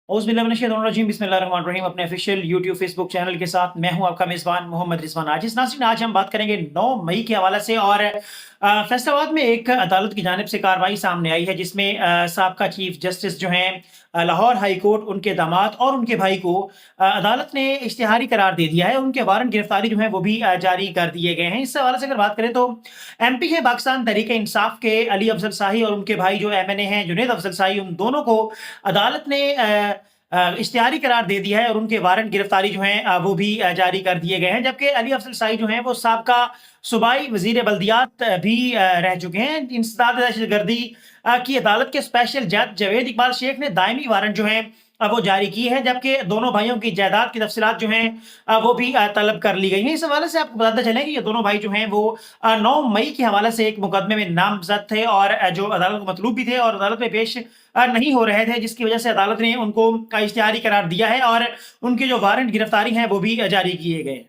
औज़ुबिल्लाहिमिनश्शैतानिर्रजीम बिस्मिल्लाहिर्रहमानिर्रहीम। अपने official YouTube Facebook channel के साथ मैं हूं आपका मेज़बान मोहम्मद रिजवान। नाज़रीन, आज हम बात करेंगे 9 मई के हवाले से और फैसलाबाद में एक अदालत की जानिब से कार्रवाई सामने आई है जिसमें साबका चीफ जस्टिस जो हैं लाहौर हाई कोर्ट, उनके दामाद और उनके भाई को अदालत ने इश्तिहारी करार दे दिया है। उनके वारंट गिरफ्तारी जो है वो भी जारी कर दिए गए हैं। इस हवाले से अगर बात करें तो एमपी है पाकिस्तान तहरीक इंसाफ के अली अफजल शाही और उनके भाई जो एमएनए हैं जुनैद अफजल शाही, उन दोनों को अदालत ने इश्तिहारी करार दे दिया है और उनके वारंट गिरफ्तारी जो हैं वो भी जारी कर दिए गए हैं। जबकि अली अफजल शाही जो हैं वो साबका सूबाई वजीर बल्दियात भी रह चुके हैं। इंसदाद दहशतगर्दी की अदालत के स्पेशल जज जावेद इकबाल शेख ने दायमी वारंट जो हैं वो जारी की है, जबकि दोनों भाइयों की जायदाद की तफसीलात जो हैं वो भी तलब कर ली गई हैं। इस हवाले से आपको बताते चलें कि ये दोनों भाई जो हैं वो 9 मई के हवाले से एक मुकदमे में नामजद थे और जो अदालत को मतलूब भी थे और अदालत में पेश नहीं हो रहे थे, जिसकी वजह से अदालत ने उनको इश्तिहारी करार दिया है और उनके जो वारंट गिरफ्तारी हैं वो भी जारी किए गए।